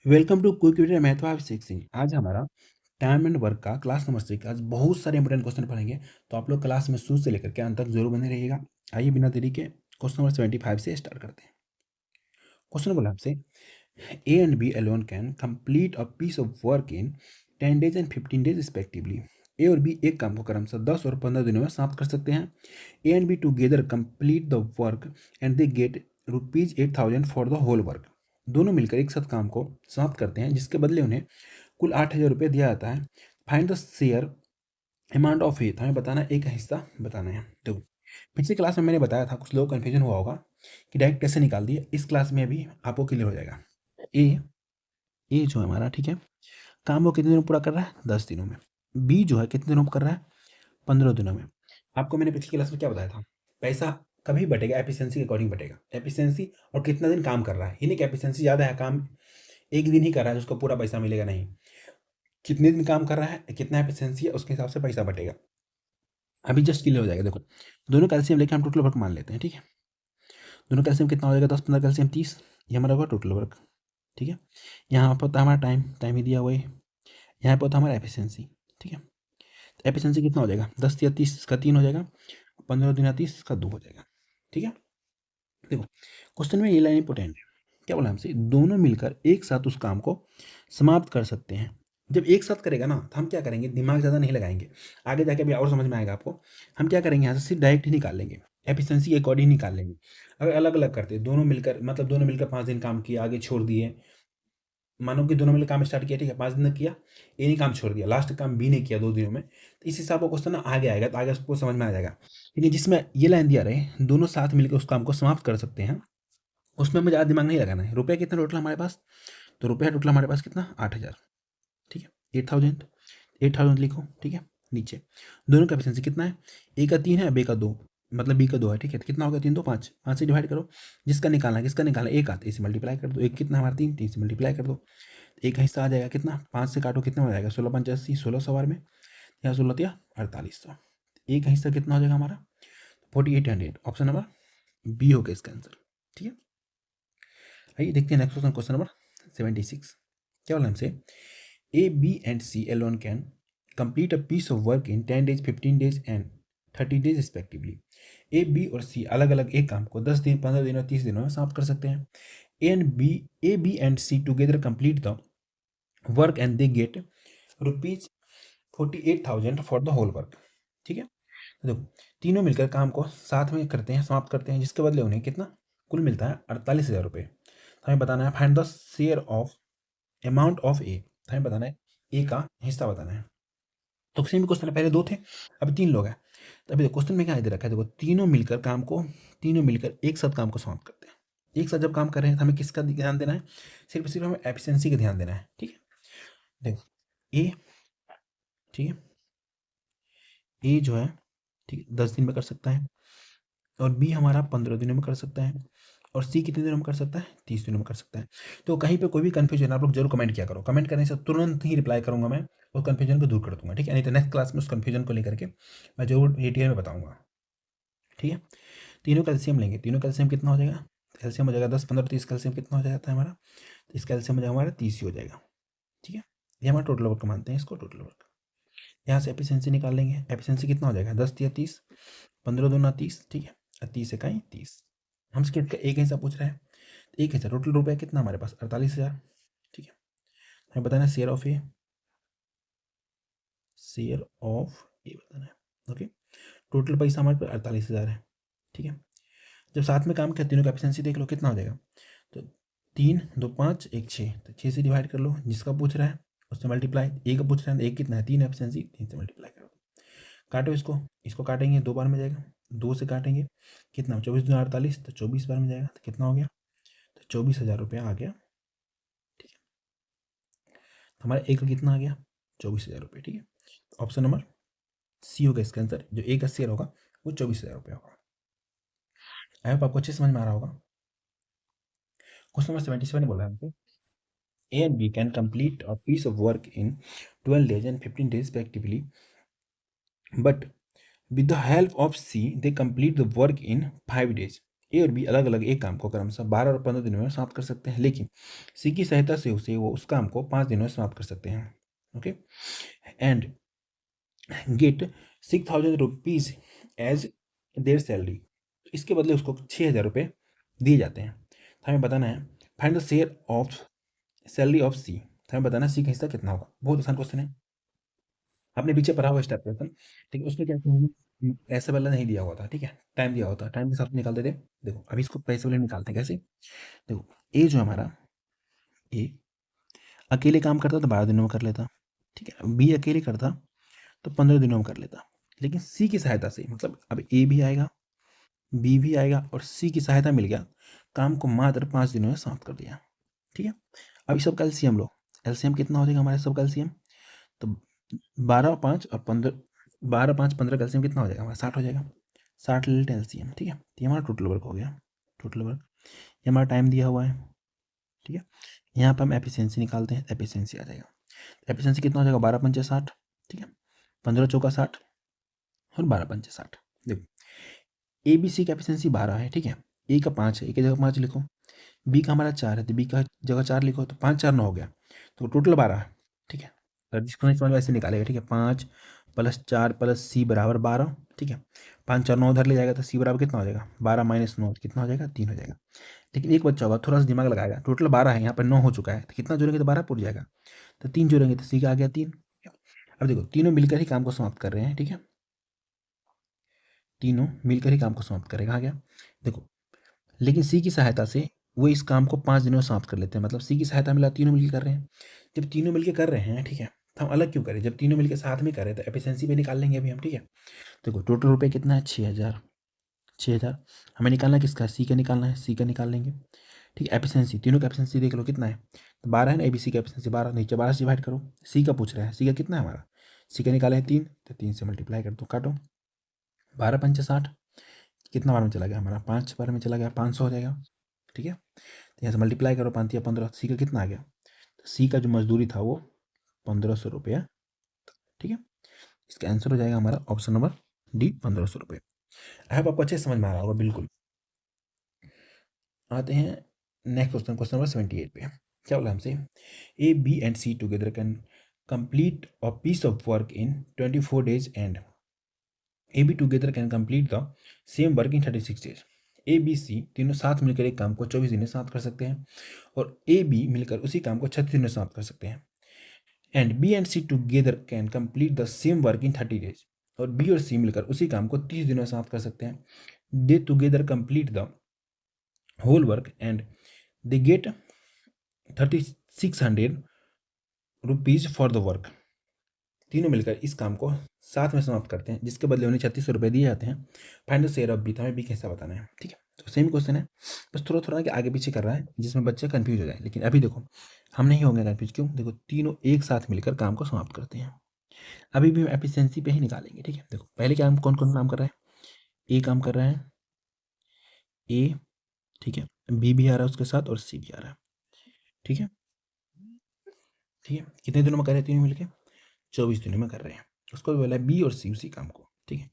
Welcome to quick video math five सिक्सिंग। आज हमारा टाइम एंड वर्क का क्लास नंबर 6। आज बहुत सारे इंपॉर्टेंट क्वेश्चन पढ़ेंगे, तो आप लोग क्लास में शुरू से लेकर के अंत तक जरूर बने रहिएगा। आइए बिना देरी के क्वेश्चन नंबर 75 से स्टार्ट करते हैं। क्वेश्चन बोला आपसे, A and B alone can complete a piece of work in 10 days and 15 days respectively. A और बी एक काम को क्रमशः 10 और 15 दिनों में समाप्त कर सकते हैं। A and B together complete the work and they get ₹8,000 for the whole work. दोनों मिलकर एक साथ काम को समाप्त करते हैं, जिसके बदले उन्हें कुल ₹8,000 दिया जाता है। Find the share amount of A, हमें बताना है, एक हिस्सा बताना है। देखो, पिछली क्लास में मैंने बताया था, कुछ लोग कन्फ्यूजन हुआ होगा कि डायरेक्ट कैसे निकाल दिए। इस क्लास में अभी आपको क्लियर हो जाएगा। ए ए जो है हमारा, ठीक है, काम वो कितने दिनों में पूरा कर रहा है? 10 दिनों में। बी जो है कितने दिनों में कर रहा है? 15 दिनों में। आपको मैंने पिछली क्लास में क्या बताया था? पैसा कभी बटेगा, एफिशिएंसी के अकॉर्डिंग बटेगा। एफिशिएंसी और कितना दिन काम कर रहा है, यानी कि एफिशिएंसी ज़्यादा है, काम एक दिन ही कर रहा है, उसको पूरा पैसा मिलेगा नहीं। कितने दिन काम कर रहा है, कितना एफिशिएंसी है, उसके हिसाब से पैसा बटेगा। अभी जस्ट क्लियर हो जाएगा। देखो, दोनों कैल्शियम लेके हम टोटल वर्क मान लेते हैं, ठीक है। दोनों कैल्शियम कितना हो जाएगा? 10 15 कैल्शियम 30, ये हमारा होगा टोटल वर्क, ठीक है। यहाँ पर होता है हमारा टाइम, टाइम ही दिया हुआ है। यहाँ पर होता है हमारा एफिशिएंसी, ठीक है। तो एफिशिएंसी कितना हो जाएगा? 10 या 30 का 3 हो जाएगा, 15 दिन या 30 का 2 हो जाएगा, ठीक है। देखो, क्वेश्चन में ये लाइन इंपॉर्टेंट है। क्या बोला हमसे? दोनों मिलकर एक साथ उस काम को समाप्त कर सकते हैं। जब एक साथ करेगा ना, तो हम क्या करेंगे, दिमाग ज़्यादा नहीं लगाएंगे। आगे जाके अभी और समझ में आएगा आपको। हम क्या करेंगे, यहाँ से सिर्फ डायरेक्ट ही निकाल लेंगे, एफिशिएंसी के अकॉर्डिंग निकाल लेंगे। अगर अलग अलग करते, दोनों मिलकर, मतलब दोनों मिलकर 5 दिन काम किया, आगे छोड़ दिए। मानो कि दोनों मिलकर काम स्टार्ट किया, ठीक है, 5 दिन तक किया, ए ने काम छोड़ दिया, लास्ट काम बी ने किया 2 दिनों में, तो इस हिसाब का क्वेश्चन ना आगे आएगा, तो आगे उसको समझ में आ जाएगा। लेकिन जिसमें ये लाइन दिया रहे, दोनों साथ मिलकर उस काम को समाप्त कर सकते हैं, उसमें हमें ज़्यादा दिमाग नहीं लगाना है। रुपया कितना टोटल हमारे पास? तो रुपया टोटल हमारे पास कितना? 8,000, ठीक है। 8,000, 8,000 लिखो, ठीक है। नीचे दोनों का एफिशिएंसी कितना है? ए का 3 है, बी का 2, मतलब बी का 2 है, ठीक है। तो कितना हो गया? 3 2 5, 5 से डिवाइड करो। जिसका निकालना है, किसका निकालना है? ए का, तो ए से मल्टीप्लाई कर दो। एक कितना हमारा? 3, 3 से मल्टीप्लाई कर दो। एक का हिस्सा आ जाएगा कितना? 5 से काटो, कितना हो जाएगा? 16 5 80, 1600 बार में, या 16 या 4800। एक का हिस्सा कितना हो जाएगा हमारा? 4800। ऑप्शन नंबर बी हो गया इसका आंसर, ठीक है। आइए देखते हैं नेक्स्ट क्वेश्चन, क्वेश्चन नंबर 76। क्या बोला हमसे? A B and C alone can complete a piece of work in 10 days 15 days and 30 days respectively. A B और सी अलग अलग एक काम को 10 दिन 15 दिन और 30 दिनों में समाप्त कर सकते हैं। A B and C together complete the work and they get rupees 48,000 for the whole work, ठीक है। तो देखो, तीनों मिलकर काम को साथ में करते हैं, समाप्त करते हैं, जिसके बदले उन्हें कितना कुल मिलता है? 48,000 रुपये। तो हमें बताना है find the share of amount of A. हमें बताना है ए का हिस्सा बताना है। तो सेम क्वेश्चन है, पहले 2 थे, अब 3 लोग हैं। तो अभी क्वेश्चन में क्या दे रखा है? देखो, तीनों मिलकर एक साथ काम को समाप्त करते हैं। एक साथ जब काम कर रहे हैं, तो हमें किसका ध्यान देना है? सिर्फ हमें एफिशिएंसी का ध्यान देना है, ठीक है। देखो, ए, ठीक है, ए जो है, ठीक है, 10 दिन में कर सकता है, और बी हमारा 15 दिनों में कर सकता है, और सी कितने दिनों में कर सकता है? 30 दिनों में कर सकता है। तो कहीं पे कोई भी कन्फ्यूजन आप लोग जरूर कमेंट किया करो। कमेंट करने से तुरंत ही रिप्लाई करूंगा मैं, उस कन्फ्यूजन को दूर कर दूंगा, ठीक है। नहीं तो नेक्स्ट क्लास में उस कन्फ्यूजन को लेकर के मैं जरूर डिटेल में बताऊंगा, ठीक है। तीनों कैल्शियम लेंगे, तीनों कैल्शियम कितना हो जाएगा? कैल्शियम हो जाएगा 10 15 30, कैल्शियम कितना हो जाता है हमारा? तो इस कैल्शियम हो जाएगा हमारा 30 ही हो जाएगा, ठीक है। ये हमारा टोटल वर्क मानते हैं इसको, टोटल वर्क। यहाँ से एफिशिएंसी निकाल लेंगे, एफिशिएंसी कितना हो जाएगा? 10 या 30, 15 दूना 30, ठीक है, और 30 इकाई 30। हमसे कितना एक हिस्सा पूछ रहा है, तो एक हिस्सा, टोटल रुपया कितना हमारे पास? 48,000, ठीक है। हमें बताना है share of A, share of A बताना है, ओके। टोटल पैसा हमारे पास 48,000 है, ठीक है। जब साथ में काम किया, तीनों का एफिशिएंसी देख लो कितना हो जाएगा। तो 3 2 5 1 6, तो 6 से डिवाइड कर लो, जिसका पूछ रहा है उससे मल्टीप्लाई। ए का पूछ रहा है, एक कितना है? 3 एफिशिएंसी, 3 से मल्टीप्लाई करो। काटो इसको, इसको काटेंगे 2 बार में जाएगा, 2 से काटेंगे कितना? 24 दूना 48, तो 24 बार में जाएगा, तो कितना हो गया? तो 24,000 रुपया आ गया, ठीक है। तो हमारा एक का कितना आ गया? 24,000 रुपये, ठीक है। ऑप्शन नंबर सी होगा इसका आंसर। जो एक का शेयर होगा वो 24,000 रुपया होगा। आई होप आपको अच्छे समझ में आ रहा होगा। क्वेश्चन नंबर 77 बोला है हमको, A and B can complete a piece of work in 12 days and 15 days respectively, but with the help of C, they complete the work in 5 days. ए और बी अलग अलग एक काम को क्रमशः 12 और 15 दिनों में समाप्त कर सकते हैं, लेकिन सी की सहायता से उसे वो उस काम को 5 दिनों में समाप्त कर सकते हैं। Okay, and get 6,000 rupees as their salary. इसके बदले उसको 6,000 रुपये दिए जाते हैं। तो हमें बताना है find the share of salary of C. हमें बताना सी का हिस्सा कितना होगा। बहुत आसान क्वेश्चन है, आपने पीछे पढ़ा हुआ स्टेप क्वेश्चन। ठीक है, उसमें क्या ऐसे वाला नहीं दिया हुआ था। ठीक है, टाइम दिया हुआ था, टाइम के साथ निकालते थे। देखो अभी इसको पैसे वाले निकालते हैं कैसे। देखो ए जो हमारा ए अकेले काम करता तो 12 दिनों में कर लेता। ठीक है, बी अकेले करता तो 15 दिनों में कर लेता। लेकिन सी की सहायता से, मतलब अब ए भी आएगा, बी भी आएगा और सी की सहायता मिल गया, काम को मात्र 5 दिनों में समाप्त कर दिया। ठीक है, अब सब का एलसीएम लो। एलसीएम कितना हो जाएगा हमारे सब का एलसीएम, तो 12 5 और 15, 12 5 15 का एलसीएम कितना हो जाएगा हमारा 60 हो जाएगा। 60 ले लेते हैं एलसीएम। ठीक है, तो ये हमारा टोटल वर्क हो गया। टोटल वर्क, ये हमारा टाइम दिया हुआ है। ठीक है, यहाँ पर हम एफिशिएंसी निकालते हैं, एफिशिएंसी आ जाएगा। एफिशिएंसी कितना हो जाएगा 12 पंचे 60। ठीक है, 15 चौका 60 और 12 पंचे 60। देखो ए बी सी का एफिशिएंसी 12 है। ठीक है, ए का 5 है, ए की जगह 5 लिखो। बी का हमारा 4 है, तो बी का जगह 4 लिखो, तो 5 4 9 हो गया, तो टोटल 12 है। ठीक है, अगर जिसको नहीं समझ में ऐसे निकालेगा। ठीक है, 5 + 4 + सी बराबर 12। ठीक है, 5 4 9 उधर ले जाएगा तो सी बराबर कितना हो जाएगा 12 - 9 कितना हो जाएगा 3 हो जाएगा। लेकिन एक बच्चा होगा थोड़ा सा दिमाग लगाएगा, टोटल 12 है, यहाँ पर 9 हो चुका है, तो कितना जोड़ेंगे तो 12 पूर जाएगा, तो 3 जोड़ेंगे तो सी का आ गया 3। अब देखो तीनों मिलकर ही काम को समाप्त कर रहे हैं। ठीक है, तीनों मिलकर ही काम को समाप्त करेगा। आ गया देखो, लेकिन सी की सहायता से वो इस काम को 5 दिनों में समाप्त कर लेते हैं। मतलब सी की सहायता मिला, तीनों मिलकर कर रहे हैं। जब तीनों मिलकर कर रहे हैं, ठीक है, तो हम अलग क्यों करें, जब तीनों मिलकर साथ में कर रहे हैं तो एफिशिएंसी भी निकाल लेंगे अभी हम। ठीक है, देखो टोटल रुपये कितना है 6,000। 6,000 हमें निकालना है किसका, सी का निकालना है, सी का निकाल लेंगे। ठीक है, एफिशिएंसी तीनों का एफिशिएंसी देख लो कितना है, तो 12 है ना, एबीसी का एफिशिएंसी 12, नीचे 12 से डिवाइड करो। सी का पूछ रहा है, सी का कितना है हमारा, सी का निकाले है 3, तो 3 से मल्टीप्लाई कर दो, काटो। 12 पंचे 60, कितना बार में चला गया हमारा 5 बार में चला गया, 500 हो जाएगा। ठीक है, तो यहाँ से मल्टीप्लाई करो, 5 या 15, सी का कितना आ गया, तो सी का जो मजदूरी था वो 1,500 रुपया। ठीक है, इसका आंसर हो जाएगा हमारा ऑप्शन नंबर डी 1,500 रुपये। आई होप आपको अच्छे से समझ में आ रहा होगा। बिल्कुल, आते हैं नेक्स्ट क्वेश्चन, क्वेश्चन नंबर 78 पे। क्या बोला हमसे, A B and C together can complete a piece of work in 24 days and A B together can complete the same work in 36 days। A B C तीनों साथ मिलकर एक काम को 24 दिन में समाप्त कर सकते हैं, और ए बी मिलकर उसी काम को 36 दिन में समाप्त कर सकते हैं। And B and C together can complete the same work in 30 days। और बी और सी मिलकर उसी काम को 30 दिनों में समाप्त कर सकते हैं। They together complete the whole work and they get 3,600 rupees for the work. तीनों मिलकर इस काम को साथ में समाप्त करते हैं, जिसके बदले उन्हें 3600 रुपये दिए जाते हैं। Find the share of B, तो हमें बी कैसा बताना है। ठीक है, तो सेम क्वेश्चन है, बस थोड़ा थोड़ा कि आगे पीछे कर रहा है, जिसमें बच्चे कंफ्यूज हो जाए। लेकिन अभी देखो हम नहीं होंगे कंफ्यूज, क्यों, देखो तीनों एक साथ मिलकर काम को समाप्त करते हैं। अभी भी हम एफिशिएंसी पे ही निकालेंगे। ठीक है, देखो पहले क्या, हम कौन कौन काम कर रहा है, ए काम कर रहा है, ए, ठीक है, बी भी आ रहा है उसके साथ और सी भी आ रहा है। ठीक है, ठीक है, कितने दिनों में कर रहे हैं तीनों मिलकर, 24 दिनों में कर रहे हैं। उसको बोला है बी और सी उसी काम को। ठीक है,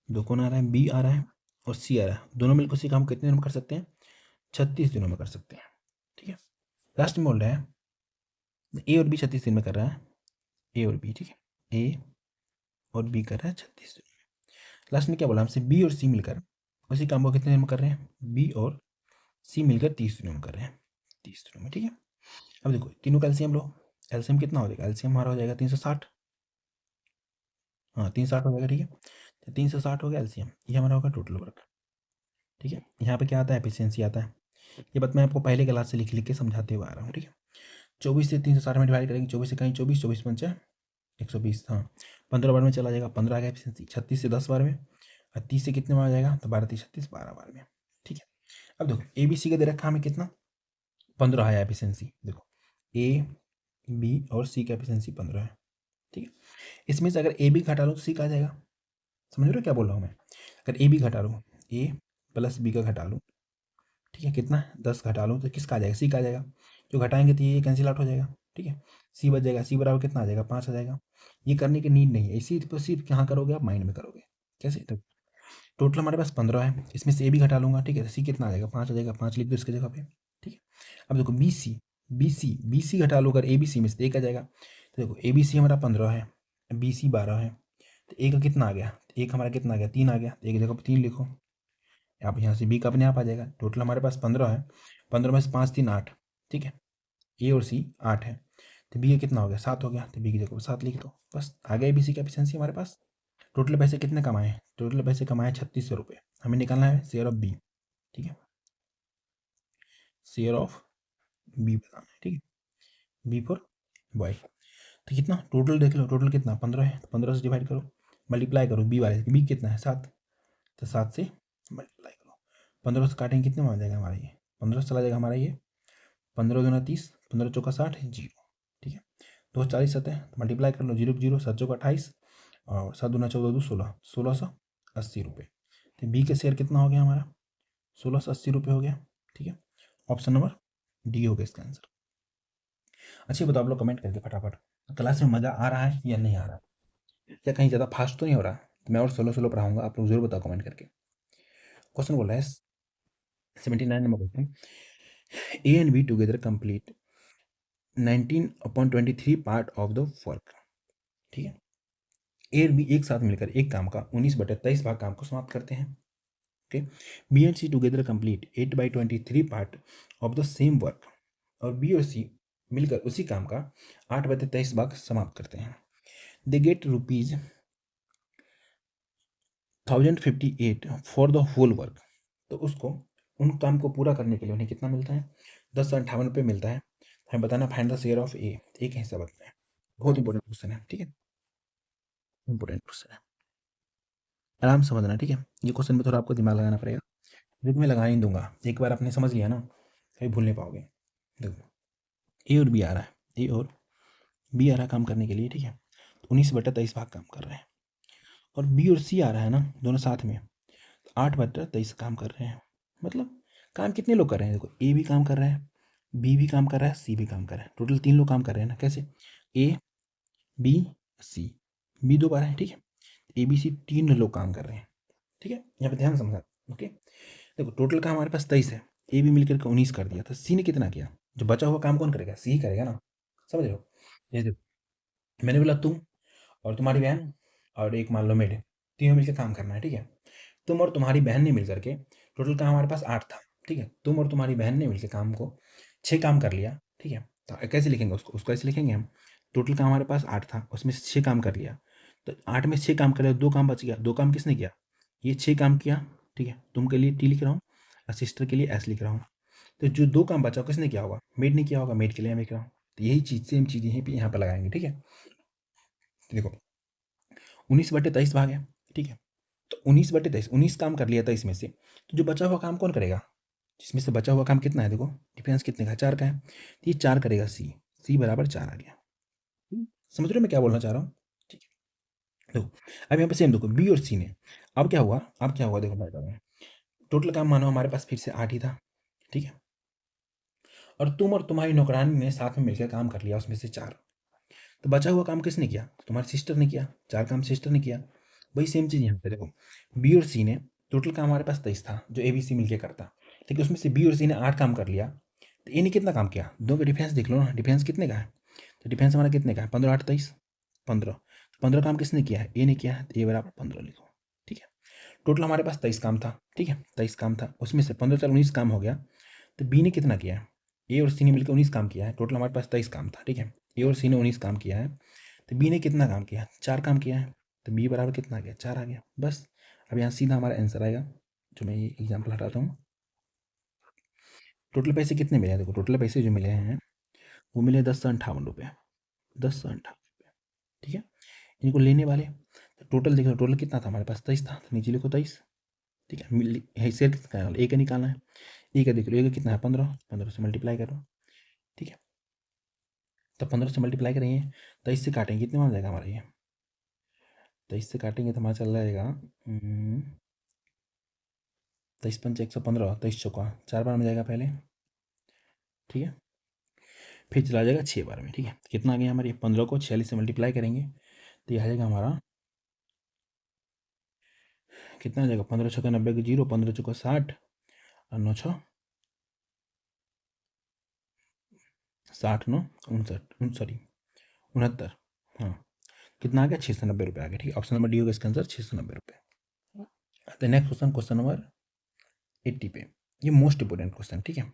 दो कौन आ रहा है, बी आ रहा है और सी आ रहा है, दोनों मिलकर उसी काम को कितने दिनों में कर सकते हैं, 36 दिनों में कर सकते हैं। ठीक है, लास्ट में बोल रहा है ए और बी 36 दिन में कर रहा है, ए और बी। ठीक है, ए और बी कर रहा है 36 दिन में। लास्ट में क्या बोला हमसे, बी और सी मिलकर उसी काम को कितने दिन में कर रहे हैं, बी और सी मिलकर 30 दिनों में कर रहे हैं, 30 दिनों में। ठीक है, अब देखो तीनों का एलसीएम लो, एलसीएम कितना हो जाएगा, एलसीएम हमारा हो जाएगा 360। हाँ 360 हो जाएगा। ठीक है, तो 360 हो गया एलसीएम, ये हमारा होगा टोटल वर्क। ठीक है, यहाँ पे क्या आता है, एफिशिएंसी आता है। ये बात मैं आपको पहले क्लास से लिख लिख के समझाते हुए आ रहा हूँ। ठीक है, 24 से 360 में डिवाइड करेंगे, 24 से कहीं 24, 24 पंचा 120, हाँ 15 बार में चला जाएगा, 15 आ गया एफिशिएंसी। 36 से 10 बार में, और 30 से कितने बार आ जाएगा, तो 12 30 36 12 बार में। ठीक है, अब देखो ए बी सी का दे रखा हमें कितना, 15 है एफिशिएंसी। देखो ए बी और सी का एफिशिएंसी 15 है। ठीक है, इसमें से अगर ए बी घटा लो तो सी का आ जाएगा। समझ रहे हो क्या बोल रहा हूँ मैं, अगर ए बी घटा लो, ए प्लस बी का घटा लो, ठीक है, कितना 10 घटा लो तो किसका आ जाएगा, सी का आ जाएगा। जो घटाएंगे तो ये कैंसिल आउट हो जाएगा। ठीक है, सी बच जाएगा, सी बराबर कितना आ जाएगा 5 आ जाएगा। ये करने की नीड नहीं है, इसी पर सिर्फ यहाँ करोगे आप माइंड में करोगे। कैसे, तो टोटल हमारे पास 15 है, इसमें से ए भी घटा लूँगा, ठीक है। सी कितना आ जाएगा, 5 आ जाएगा, 5 लिख दो इसकी जगह पे, ठीक है। अब देखो बी सी घटा लो, अगर ए बी सी में से एक आ जाएगा, तो देखो ए बी सी हमारा 15 है, बी सी 12 है, तो ए का कितना आ गया, एक हमारा कितना आ गया, 3 आ गया, एक की जगह पे 3 लिखो। अब यहाँ से बी का अपने आप आ जाएगा। टोटल हमारे पास 15 है, 15 में से 5 3 8, ठीक है। ए और सी 8 है, तो बी का कितना हो गया, 7 हो गया, तो बी की जगह पर 7 लिख दो, बस आ गया बी सी का एफिशिएंसी हमारे पास। टोटल पैसे कितने कमाए, टोटल पैसे कमाए 3600 रुपये। हमें निकालना है शेयर ऑफ बी, ठीक है, शेयर ऑफ बी बताना है, ठीक है, बी फॉर बॉय। तो कितना टोटल देख लो, टोटल कितना 15 है, तो 15 से डिवाइड करो, मल्टीप्लाई करो बी वाले, बी कितना है 7, तो 7 से मल्टीप्लाई करो, 15 से काटेंगे कितने में आ जाएगा हमारा ये, 15 से चला जाएगा हमारा ये, 15 दूना 30, 15 चौका 60, जीरो, ठीक है। 2 40 सतह, तो मल्टीप्लाई कर लो, जीरो जीरो 7 चौका 28, और 7 दूना 14 2 16, 1680 रुपये। तो बी का शेयर कितना हो गया हमारा, 1680 रुपये हो गया, ठीक है। ऑप्शन नंबर डी हो गया इसका आंसर। अच्छा बताओ आप लोग कमेंट करके फटाफट, क्लास में मज़ा आ रहा है या नहीं आ रहा, या कहीं ज़्यादा फास्ट तो नहीं हो रहा, तो मैं और स्लो स्लो पढ़ाऊंगा, आप लोग जरूर बताओ कमेंट करके। क्वेश्चन बोल रहा है 79 number question, A and B together complete 19/23 part of the work, ठीक है। ए और बी एक साथ मिलकर एक काम का 19/23 भाग काम को समाप्त करते हैं, okay. B and C together complete 8/23 part of the same work, और बी और सी मिलकर उसी काम का 8/23 भाग समाप्त करते हैं। They get rupees 1058 for the whole work, तो उसको उन काम को पूरा करने के लिए उन्हें कितना मिलता है, 1058 रुपये मिलता है। हमें बताना find the share of A, एक हिस्सा बताना है, बहुत इंपॉर्टेंट क्वेश्चन है, ठीक है, इंपॉर्टेंट क्वेश्चन है, आराम से समझना, ठीक है। ये क्वेश्चन में थोड़ा आपको दिमाग लगाना पड़ेगा, लेकिन मैं लगा नहीं दूंगा, एक बार आपने समझ लिया ना कहीं भूल नहीं पाओगे। देखो ए और बी आ रहा है, ए और बी आ रहा है काम करने के लिए, ठीक है, 19/23 भाग काम कर रहे हैं, और बी और सी आ रहा है ना दोनों साथ में, 8/23 काम कर रहे हैं। मतलब काम कितने लोग कर रहे हैं, देखो ए भी काम कर रहा है, बी भी काम कर रहा है, सी भी काम कर रहा है, टोटल 3 लोग काम कर रहे हैं ना, कैसे, ए बी सी, बी 2 बार है, ठीक है, ए बी सी 3 लोग काम कर रहे हैं, ठीक है। यहाँ पे ध्यान समझा, ओके। देखो टोटल काम हमारे पास 23 है, ए भी मिलकर के 19 कर दिया, तो सी ने कितना किया, जो बचा हुआ काम कौन करेगा, सी ही करेगा ना, समझ रहे हो। ये देखो मैंने बोला तुम और तुम्हारी बहन और एक मान लो मेड, तीनों मिलकर काम करना है, ठीक है। तुम और तुम्हारी बहन ने मिल करके, टोटल काम हमारे पास 8 था, ठीक है, तुम और तुम्हारी बहन ने मिलकर काम को 6 काम कर लिया, ठीक है। तो कैसे लिखेंगे उसको, उसको ऐसे लिखेंगे हम, टोटल काम हमारे पास 8 था, उसमें से 6 काम कर लिया, तो 8 में 6 काम कर लिया, 2 काम बच गया, 2 काम किसने किया, ये 6 काम किया, ठीक है। तुम के लिए टी लिख रहा हूँ और सिस्टर के लिए एस लिख रहा हूँ, तो जो 2 काम बचा किसने किया होगा, मेड ने किया होगा, मेड के लिए मैं लिख रहा हूँ, तो यही चीज़ सेम चीज़ यहीं पर यहाँ पर लगाएंगे, ठीक है। तो देखो 19/23 भाग है, ठीक है, तो 19/23 19 काम कर लिया था इसमें से, तो जो बचा हुआ काम कौन करेगा, जिसमें से बचा हुआ काम कितना है, देखो डिफरेंस कितने का, 4 का है, तो ये 4 करेगा सी, सी बराबर 4 आ गया। समझ रहे हो मैं क्या बोलना चाह रहा हूँ, ठीक है। देखो अब यहाँ पे सेम देखो बी और सी ने, अब क्या हुआ, अब क्या हुआ देखो मैं बता रहा हूँ, टोटल काम मानो हमारे पास फिर से 8 ही था, ठीक है, और तुम और तुम्हारी नौकरानी ने साथ में मिलकर काम कर लिया उसमें से 4, तो बचा हुआ काम किसने किया, तुम्हारी सिस्टर ने किया, 4 काम सिस्टर ने किया। वही सेम चीज़ यहाँ पे देखो, बी और सी ने, टोटल काम हमारे पास 23 था जो ए बी सी मिलकर करता, ठीक है, उसमें से बी और सी ने 8 काम कर लिया, तो ए ने कितना काम किया, दो का डिफरेंस देख लो ना, डिफरेंस कितने का है, तो डिफरेंस हमारा कितने का है, 15 8 23, 15, तो 15 काम किसने किया है, ए ने किया है, तो ए बराबर 15 लिखो, ठीक है। टोटल हमारे पास 23 काम था, ठीक है, 23 काम था, उसमें से 15 4 19 काम हो गया, तो बी ने कितना किया है, ए और सी ने मिलकर 19 काम किया है, टोटल हमारे पास 23 काम था, ठीक है, ए और सी ने 19 काम किया है, तो बी ने कितना काम किया, 4 काम किया है, तो बी बराबर कितना आ गया, 4 आ गया, बस। अब यहाँ सीधा हमारा आंसर आएगा, जो मैं ये एग्जाम्पल हटाता हूँ। टोटल पैसे कितने मिले हैं, देखो टोटल पैसे जो मिले हैं वो मिले 1058 रुपये, 1058 रुपये, ठीक है। इनको लेने वाले, तो टोटल देखो टोटल कितना था हमारे पास, 23 था, तो नीचे लिखो 23, ठीक है। शेयर कितना निकालना, ए का निकालना है, ए का देख लो, ए का कितना है 15, 15 से मल्टीप्लाई करो, ठीक है। तो 15 से मल्टीप्लाई करेंगे, 23 से काटेंगे कितने में आ जाएगा हमारा ये, 23 से काटेंगे तो हमारा चल जाएगा 23 पंच 115, 23 चौका 4 बार में जाएगा पहले, ठीक है, फिर चला जाएगा 6 बार में, ठीक है। कितना आ गया हमारे 15 को 46 से मल्टीप्लाई करेंगे, तो ये आ जाएगा हमारा कितना हो जाएगा, 15 छक्का 90 के 0, 15 चौका 60 और 9 छः 60 9 59 सॉरी 69। हाँ, कितना आ गया, 690 रुपये आ गया। ठीक है, ऑप्शन नंबर डी होगा इसका आंसर, 690 रुपये। तो नेक्स्ट क्वेश्चन, क्वेश्चन नंबर 80 पे। ये मोस्ट इंपोर्टेंट क्वेश्चन, ठीक है,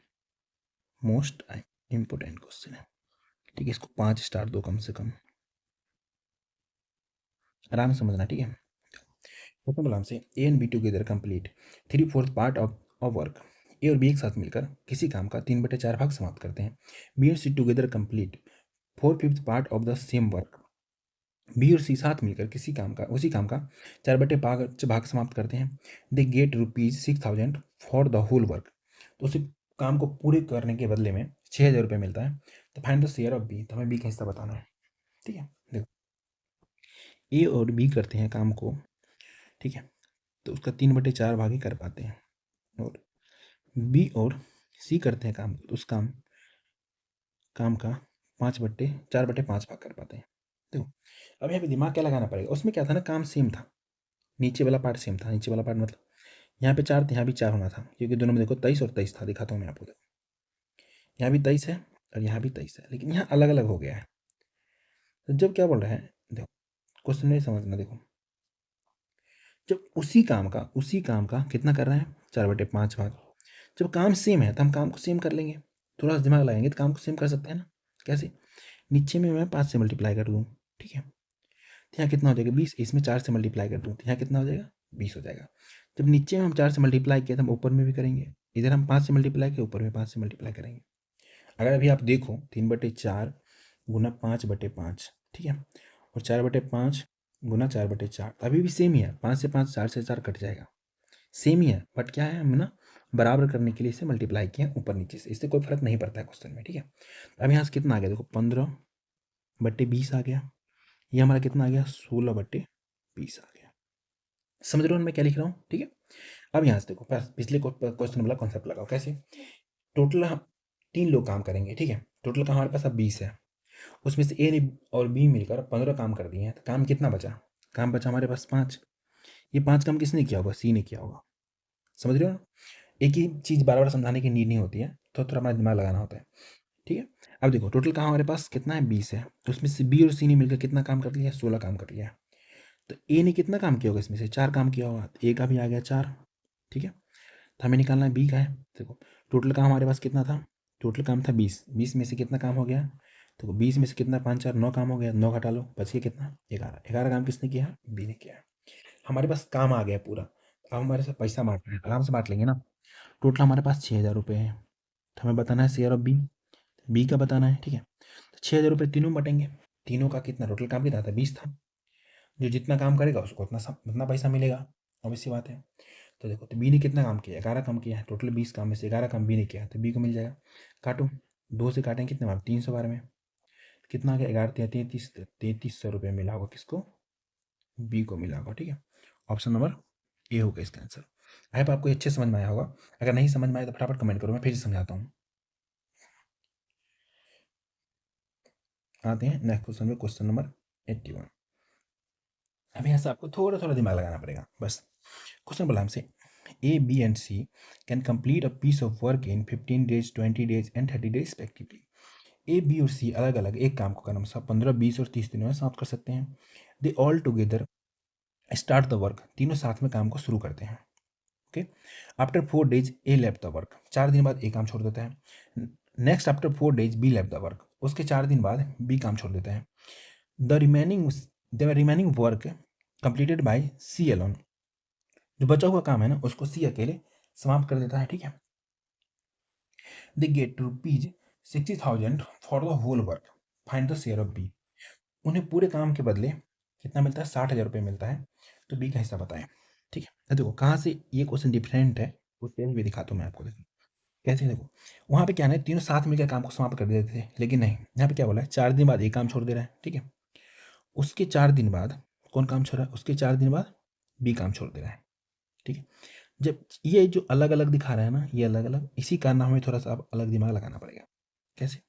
मोस्ट इंपोर्टेंट क्वेश्चन है। ठीक है, इसको 5 स्टार दो कम से कम, आराम से समझना। ठीक है, क्वेश्चन बोला हमसे, A and B together complete 3/4 part of work. A और बी एक साथ मिलकर किसी काम का 3/4 भाग समाप्त करते हैं। बी और C together complete 4/5 part of the same work. B और सी साथ मिलकर किसी काम का उसी काम का 4/5 भाग समाप्त करते हैं। They get ₹6,000 for the whole work. तो उसी काम को पूरे करने के बदले में 6,000 रुपये मिलता है। तो find the share of B, तो हमें बी का हिस्सा बताना है। ठीक है, देखो ए और बी करते हैं काम को, ठीक है, तो उसका 3/4 भाग ही कर पाते हैं। और बी और सी करते हैं काम को, तो उस काम का 4/5 भाग कर पाते हैं। देखो अब यहाँ पे दिमाग क्या लगाना पड़ेगा, उसमें क्या था ना, काम सेम था, नीचे वाला पार्ट सेम था। नीचे वाला पार्ट मतलब यहाँ पे 4 था, यहाँ भी 4 होना था, क्योंकि दोनों में देखो 23 और 23 था। दिखाता हूँ मैं आपको, देखो यहाँ भी 23 है और यहाँ भी 23 है, लेकिन यहाँ अलग अलग हो गया है। तो जब क्या बोल रहे हैं, देखो क्वेश्चन में समझना, देखो जब उसी काम का कितना कर रहे हैं, 4/5 भाग। जब काम सेम है तो हम काम को सेम कर लेंगे, थोड़ा सा दिमाग लगाएंगे तो काम को सेम कर सकते हैं ना। कैसे, नीचे में मैं 5 से मल्टीप्लाई कर दूँ, ठीक है, तो यहाँ कितना हो जाएगा 20, इसमें 4 से मल्टीप्लाई कर दूँ तो यहाँ कितना हो जाएगा 20 हो जाएगा। जब नीचे में हम 4 से मल्टीप्लाई किया तो हम ऊपर में भी करेंगे, इधर हम 5 से मल्टीप्लाई किए, ऊपर में 5 से मल्टीप्लाई करेंगे। अगर अभी आप देखो 3/4 गुना 5/5, ठीक है, और 4/5 गुना 4/4, अभी भी सेम ही है, 5 से 5, 4 से 4 कट जाएगा, सेम ही है, बट क्या है, हम ना बराबर करने के लिए इसे मल्टीप्लाई किया ऊपर नीचे से, इससे कोई फर्क नहीं पड़ता है क्वेश्चन में। ठीक है, अब यहाँ से कितना आ गया, देखो 15/20 आ गया, ये हमारा कितना आ गया, 16/20 आ गया। समझ रहे हो मैं क्या लिख रहा हूँ। ठीक है, अब यहाँ से देखो पिछले क्वेश्चन वाला कॉन्सेप्ट लगाओ। कैसे, टोटल हम 3 लोग काम करेंगे, ठीक है, टोटल का हमारे पास अब 20 है, उसमें से ए और बी मिलकर 15 काम कर दिए हैं, तो काम कितना बचा, काम बचा हमारे पास 5। ये 5 काम किसने किया होगा, सी ने किया होगा। समझ रहे हो ना, एक ही चीज़ बार बार समझाने की नीड नहीं होती है, तो थोड़ा हमारा दिमाग लगाना होता है। ठीक है, अब देखो टोटल काम हमारे पास कितना है, 20 है, तो उसमें से बी और सी ने मिलकर कितना काम कर लिया, 16 काम कर लिया है। तो ए ने कितना काम किया होगा, इसमें से 4 काम किया होगा, तो ए का भी आ गया 4। ठीक है, तो हमें निकालना है बी का है। देखो टोटल काम हमारे पास कितना था, टोटल काम था 20, 20 में से कितना काम हो गया, देखो 20 में से कितना, 5 4 9 काम हो गया, 9 घटा लो, बच गया कितना, 11। 11 काम किसने किया, बी ने किया है। हमारे पास काम आ गया पूरा, अब हमारे साथ पैसा बांटना है, आराम से बांट लेंगे ना। टोटल हमारे पास 6,000 रुपये है, तो हमें बताना है शेयर ऑफ बी, बी का बताना है। ठीक है, तो 6,000 रुपये तीनों में बटेंगे, तीनों का कितना, टोटल काम कितना था, 20 था, जो जितना काम करेगा उसको उतना पैसा मिलेगा, ऑब्वियस सी बात है। तो देखो, तो बी ने कितना काम किया, 11 काम किया है, टोटल 20 काम में से 11 काम बी ने किया है, तो बी को मिल जाएगा। काटो, 2 से काटेंगे कितने बार, 300 बार में, कितना आ गया, 11 33, 3300 रुपये मिला होगा किसको, बी को मिला होगा। ठीक है, ऑप्शन नंबर ए होगा इसका आंसर। आई होप आपको अच्छे समझ में आया होगा, अगर नहीं समझ में आया तो फटाफट कमेंट करो, मैं फिर से समझाता हूँ। आते हैं नेक्स्ट क्वेश्चन में, क्वेश्चन नंबर 81। अब यहाँ से आपको थोड़ा थोड़ा दिमाग लगाना पड़ेगा बस। क्वेश्चन बोला हमसे, A B and C can complete a piece of work in 15 days 20 days and 30 days respectively. A B और सी अलग अलग एक काम को क्रमशः 15 20 और 30 दिनों में समाप्त कर सकते हैं। They all together start the work, तीनों साथ में काम को शुरू करते हैं। Okay, after 4 days A left the work, 4 दिन बाद ए काम छोड़ देता है। Next after 4 days B left the work, उसके 4 दिन बाद बी काम छोड़ देता है। The remaining work completed by C alone, जो बचा हुआ काम है ना उसको सी अकेले समाप्त कर देता है। ठीक है, they get ₹60,000 for the whole work, find the share of B. उन्हें पूरे काम के बदले कितना मिलता है, 60,000 रुपये मिलता है, तो बी का हिस्सा बताएं। ठीक है, तो देखो कहाँ से ये क्वेश्चन डिफरेंट है, उस चेंज भी दिखाता हूँ मैं आपको। देखो कैसे, देखो वहाँ पे क्या है, तीनों साथ मिलकर काम को समाप्त कर देते थे, लेकिन नहीं, यहाँ पे क्या बोला है, 4 दिन बाद एक काम छोड़ दे रहा है। ठीक है, उसके 4 दिन बाद कौन काम छोड़ रहा है, उसके 4 दिन बाद बी काम छोड़ दे रहा है। ठीक है, जब ये जो अलग अलग दिखा रहा है ना, ये अलग अलग, इसी कारण हमें थोड़ा सा अब अलग दिमाग लगाना पड़ेगा। कैसे,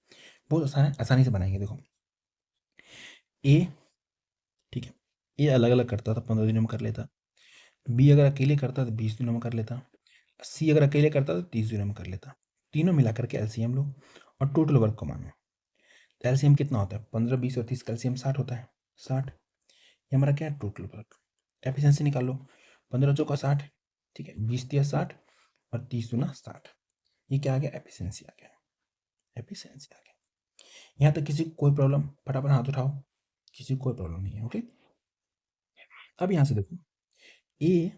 बहुत आसान है, आसानी से बनाएंगे। देखो ए, ठीक है, ये अलग अलग करता था, 15 दिनों में कर लेता, बी अगर अकेले करता तो 20 दिनों में कर लेता, सी अगर अकेले करता तो 30 दिनों में कर लेता। तीनों मिला करके एलसीएम लो और टोटल वर्क को मानो। तो एलसीएम कितना होता है? 15, 20 और 30 का एलसीएम 60 होता है। 60 ये हमारा क्या है? Total work. एफिशिएंसी निकाल लो। 15 चौका 60, ठीक है, 20 दिया 60 और 30 दूना 60। ये क्या आ गया? एफिशिएंसी आ गया। एफिशिएंसी आ गया। यहाँ तक किसी को कोई प्रॉब्लम? फटाफट हाथ उठाओ, किसी को कोई प्रॉब्लम नहीं है। ओके, अब यहाँ से देखो, ए,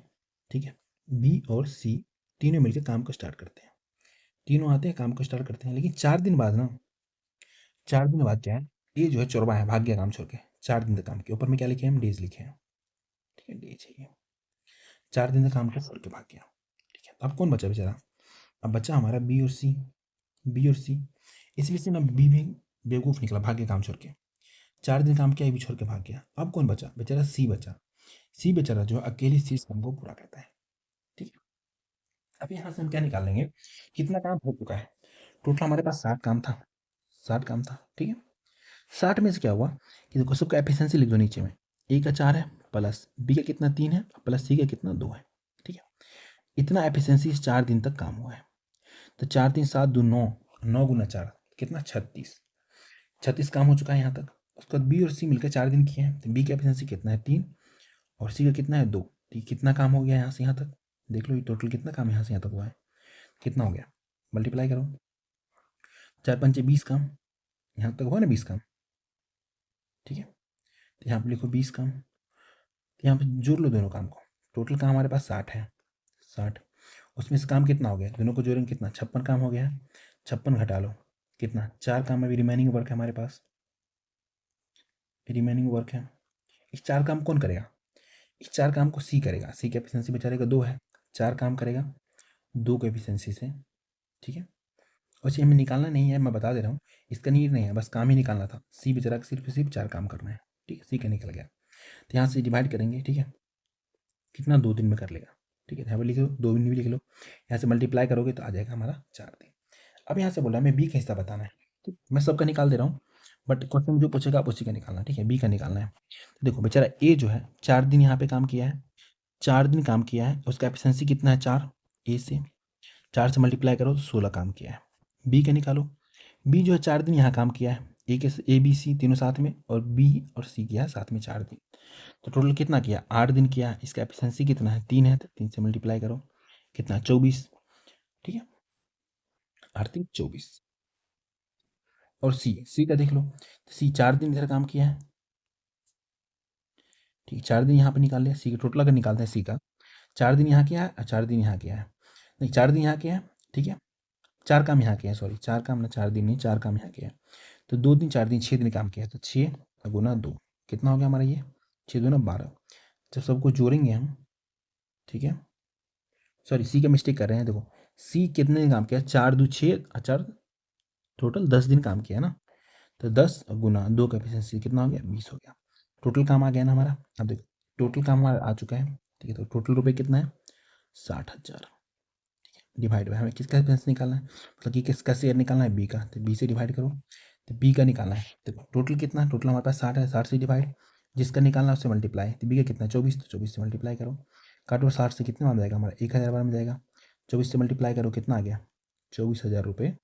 ठीक है, बी और सी तीनों मिलकर काम को स्टार्ट करते हैं। तीनों आते हैं, काम को स्टार्ट करते हैं, लेकिन 4 दिन बाद ना, 4 दिन बाद क्या है? ये जो है चोरबा है, भाग गया काम छोड़ के। 4 दिन तक काम किया। ऊपर में क्या लिखे हैं? हम डेज लिखे हैं, ठीक है, डेज है ये। 4 दिन तक काम किया, छोड़ के भाग गया, ठीक है। अब कौन बचा बेचारा? अब बचा हमारा बी और सी। बी और सी, इस वजह से ना बी भी बेवकूफ़ निकला, भाग गया काम छोड़ के। 4 दिन काम किया, ये भी छोड़ के भाग गया। अब कौन बचा? बेचारा सी बचा। सी बेचारा जो है अकेले इस काम को पूरा करता है, ठीक है। अब यहाँ से हम क्या निकाल लेंगे? कितना काम हो चुका है? टोटल हमारे पास 60 काम था, 60 काम था, ठीक है। 60 में से क्या हुआ कि देखो, सबका एफिशिएंसी लिख दो नीचे में। ए का 4 है, प्लस बी का कितना 3 है, प्लस सी का कितना 2 है, ठीक है। इतना एफिशिएंसी इस 4 दिन तक काम हुआ है। तो 4 3 7 2 9, 9 गुना 4 कितना? 36। 36 काम हो चुका है यहाँ तक। उसके बाद बी और सी मिलकर 4 दिन किए हैं, तो बी का एफिशिएंसी कितना है? 3 और सी का कितना है? 2। तो ये कितना काम हो गया यहाँ से यहाँ तक? देख लो, ये टोटल कितना काम यहाँ से यहाँ तक हुआ है? कितना हो गया? मल्टीप्लाई करो। 4 पंचे 20 काम, यहाँ तक हुआ ना 20 काम, ठीक है। तो यहाँ पे लिखो 20 काम, तो यहाँ पे जोड़ लो दोनों काम को। टोटल काम हमारे पास 60 है, 60। उसमें से काम कितना हो गया? दोनों को जोड़ेंगे कितना? 56 काम हो गया है। 56 घटा लो, कितना? 4 काम अभी रिमेनिंग वर्क है हमारे पास, रिमेनिंग वर्क है। इस 4 काम कौन करेगा? इस 4 काम को सी करेगा। सी की एफिशिएंसी बेचारे का 2 है, 4 काम करेगा 2 की एफिशिएंसी से, ठीक है। और ये हमें निकालना नहीं है, मैं बता दे रहा हूँ, इसका नीड नहीं है, बस काम ही निकालना था। सी बेचारा सिर्फ 4 काम करना है, ठीक है। सी का निकल गया, तो यहाँ से डिवाइड करेंगे, ठीक है। कितना? 2 दिन में कर लेगा, ठीक है। यहाँ पर लिख लो, 2 दिन भी लिख लो। यहाँ से मल्टीप्लाई करोगे तो आ जाएगा हमारा 4 दिन। अब यहाँ से बोला हमें बी का हिस्सा बताना है, ठीक। मैं सबका निकाल दे रहा हूँ, बट क्वेश्चन जो पूछेगा आप उसी का निकालना, ठीक है। बी का निकालना है। तो देखो बेचारा ए जो है 4 दिन यहाँ पे काम किया है, 4 दिन काम किया है, उसका एफिशिएंसी कितना है? 4। ए से 4 से मल्टीप्लाई करो तो 16 काम किया है। बी का निकालो। बी जो है 4 दिन यहाँ काम किया है, ए बी सी तीनों साथ में, और बी और सी किया है साथ में 4 दिन। तो टोटल कितना किया? 8 दिन किया। इसका एफिशिएंसी कितना है? 3 है, तो 3 से मल्टीप्लाई करो, कितना? 24, ठीक है। 8 3 24। और सी का देख लो, सी 4 दिन इधर काम किया है, ठीक है। 4 दिन यहाँ पे निकाल लिया। सी का टोटल अगर निकालते हैं, सी का 4 दिन यहाँ किया है और 4 दिन यहाँ किया है, नहीं 4 दिन यहाँ किया है, ठीक है। 4 काम यहाँ किया है, सॉरी 4 काम ना, 4 दिन नहीं, 4 काम यहाँ किया है। तो 2 दिन 4 दिन 6 दिन काम किया है, तो 6 गुना 2 कितना हो गया हमारा? ये 6 दूना 12। जब सबको जोड़ेंगे हम, ठीक है, सॉरी सी का मिस्टेक कर रहे हैं। देखो सी कितने दिन काम किया? 4 दो 6 और 4, टोटल 10 दिन काम किया ना। तो 10 गुना 2 का एफिशिएंसी कितना हो गया? 20 हो गया। टोटल काम आ गया ना हमारा। अब देखो टोटल काम हमारा आ चुका है, ठीक है। तो टोटल रुपये कितना है? 60,000। डिवाइड बाय, हमें किसका एफिशिएंसी निकालना है, मतलब कि किसका शेयर निकालना है? बी का। तो बी से डिवाइड करो, तो बी का निकालना है। देखो टोटल कितना? टोटल हमारे पास 60 है, 60 से डिवाइड, जिसका निकालना है उससे मल्टीप्लाई। तो बी का कितना? 24, तो 24 से मल्टीप्लाई करो। काटो 60 से, कितने में जाएगा हमारा? 1000 बार में जाएगा। 24 से मल्टीप्लाई करो, कितना आ गया? 24,000 रुपये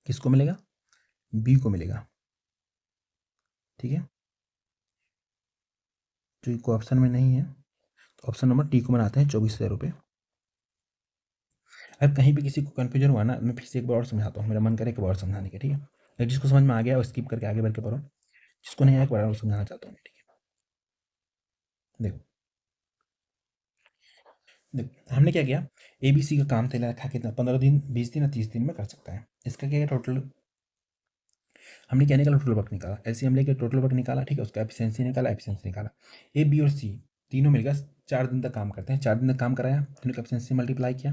किसको मिलेगा? बी को मिलेगा, ठीक है। जो कोई ऑप्शन में नहीं है, तो ऑप्शन नंबर टी को बनाते हैं, 24,000 रुपये। अगर कहीं भी किसी को कन्फ्यूजन हुआ ना, मैं फिर से एक बार और समझाता हूँ, मेरा मन करे एक बार और समझाने का, ठीक है। अगर जिसको समझ में आ गया वो स्किप करके आगे बढ़ के पढ़ो, जिसको नहीं आया एक बार और समझाना चाहता हूँ मैं, ठीक है। देखो देखो हमने क्या किया, ए बी सी का काम तेला रखा, कितना? 15 दिन, 20 दिन या 30 दिन में कर सकता है। इसका क्या है? टोटल हमने क्या निकाला? टोटल वर्क निकाला। एलसीएम लेके टोटल वर्क निकाला, ठीक है। उसका एफिशिएंसी निकाला, एफिशिएंसी निकाला। ए बी और सी तीनों मिलकर 4 दिन तक काम करते हैं। 4 दिन तक काम कराया, तीनों का एफिशिएंसी मल्टीप्लाई किया,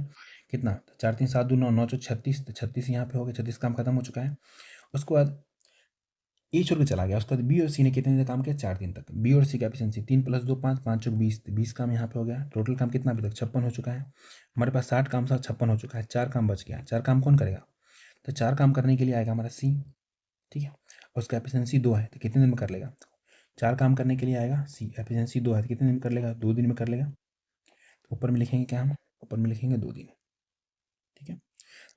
कितना? 4 3 7 2 9, 9 36, तो 36 यहाँ पे हो गया, 36 काम खत्म हो चुका है। उसके बाद ए छोड़ के चला गया। उसके बाद बी और सी ने कितने दिन काम किया? 4 दिन तक। बी और सी का एफिशिएंसी 3 + 2 5, 5 चौक 20, 20 काम यहाँ पे हो गया। टोटल काम कितना अभी तक? 56 हो चुका है। हमारे पास 60 काम था, 56 हो चुका है। 4 काम बच गया। 4 काम कौन करेगा? तो 4 काम करने के लिए आएगा हमारा सी, ठीक है। और उसका एफिशिएंसी 2 है, तो कितने दिन में कर लेगा? 4 काम करने के लिए आएगा सी, एफिशिएंसी 2 है, तो कितने दिन में कर लेगा? 2 दिन में कर लेगा, ऊपर में लिखेंगे क्या हम, ऊपर में लिखेंगे 2 दिन, ठीक है।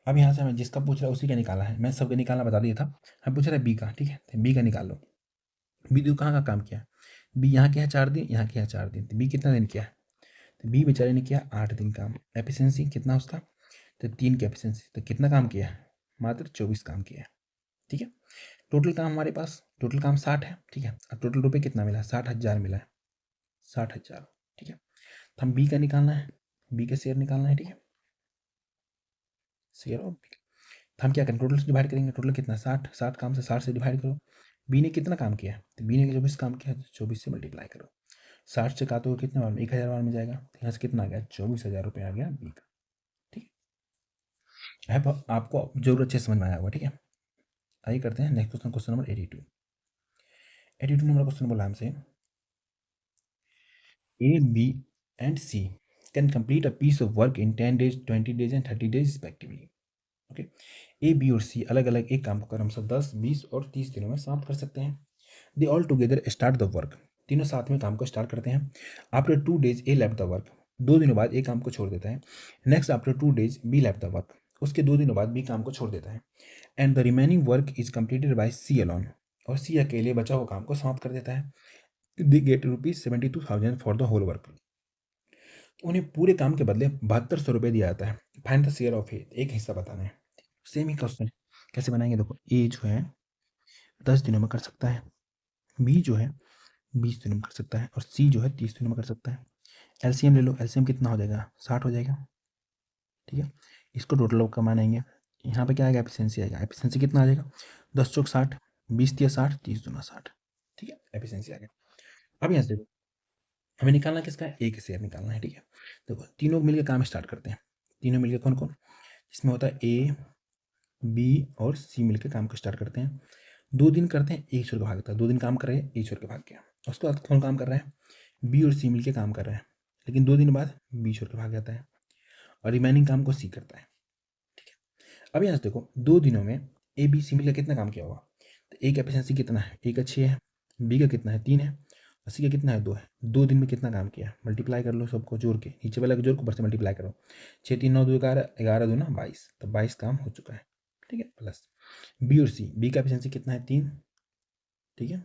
अब यहाँ से हमें जिसका पूछ रहा है उसी का निकालना है, मैं सबका निकालना बता दिया था। हम पूछ रहा है बी का, ठीक है, तो बी का निकाल लो। बी तो कहाँ का काम किया, बी यहाँ किया है 4 दिन, यहाँ किया है 4 दिन, तो बी कितना दिन किया है, तो बी बेचारे ने किया 8 दिन काम। एफिशिएंसी कितना उसका, तो 3 की एफिशिएंसी, तो कितना काम किया है, मात्र 24 काम किया है, ठीक है। टोटल काम हमारे पास, टोटल काम 60 है, ठीक है। अब टोटल रुपये कितना मिला, 60,000 मिला है, 60,000, ठीक है। तो हम बी का निकालना है, बी का शेयर निकालना है, ठीक है, शेयर ऑफ बी। तो हम क्या करें, टोटल से डिवाइड करेंगे, टोटल कितना 60, 60 काम से 60 से डिवाइड करो। बी ने कितना काम किया है, तो बी ने 24 काम किया है, तो 24 से मल्टीप्लाई करो। 60 से काटो कितने बार में, 1,000 बार में जाएगा, तो यहाँ से कितना आ गया, 24,000 रुपये आ गया बी का, ठीक है। अब आपको जरूर अच्छे समझ में आया होगा, ठीक है। आइए करते हैं next question, question number 82। 82 number question बोला हमसे, A, B, and C can complete a piece of work in 10 days, 20 days, and 30 days respectively. Okay, A B और सी अलग अलग एक काम को क्रमशः 10, 20 और 30 दिनों में समाप्त कर सकते हैं। They all together start the work, तीनों साथ में काम को स्टार्ट करते हैं। After 2 days A left the work, 2 दिनों बाद ए काम को छोड़ देता है। Next after 2 days B left the work, उसके 2 दिनों बाद बी काम को छोड़ देता है। And the remaining work is completed by C alone, और सी अकेले बचा हुआ काम को समाप्त कर देता है। They get ₹72,000 for the whole work, उन्हें पूरे काम के बदले 7200 दिया जाता है। Find the share of A, एक हिस्सा बताना है। सेम ही क्वेश्चन कैसे बनाएंगे, देखो ए जो है 10 दिनों में कर सकता है, बी जो है 20 दिनों में कर सकता है, और सी जो है 30 दिनों में कर सकता है। एलसीएम ले लो, एलसीएम कितना हो जाएगा, 60 हो जाएगा, ठीक है। इसको टोटल का मानेंगे, यहाँ पे क्या आएगा, एफिशिएंसी आएगा। एफिशिएंसी कितना आ जाएगा, 10 चौक 60, 20 तिया 60, 30 दूना 60, ठीक है, एफिशिएंसी आ गया। अब यहाँ से देखो हमें निकालना किसका है, ए का शेयर निकालना है, ठीक है। देखो तीनों मिलकर काम स्टार्ट करते हैं, तीनों मिलकर कौन कौन, इसमें होता है ए, बी और सी मिलकर काम को स्टार्ट करते हैं। 2 दिन करते हैं, एक छोड़ के भागता है, 2 दिन काम कर रहे हैं, एक छोड़ के भाग गया। उसके बाद कौन काम कर रहा है, बी और सी मिलकर काम कर रहे हैं, लेकिन 2 दिन बाद बी छोड़ के भाग जाता है, और रिमेनिंग काम को सी करता है, ठीक है। अब यहाँ से देखो 2 दिनों में ए बी सी मिलकर कितना काम किया होगा, तो ए का एफिशिएंसी कितना है, ए का 6 है, बी का कितना है 3 है, और सी का कितना है 2 है। 2 दिन में कितना काम किया, मल्टीप्लाई कर लो सबको जोड़ के, नीचे वाला को जोड़ के ऊपर से मल्टीप्लाई करो, 6 3 9 2 11, 11 दूना 22, तो 22 काम हो चुका है, ठीक है। प्लस बी और सी, बी का एफिशिएंसी कितना है 3, ठीक है,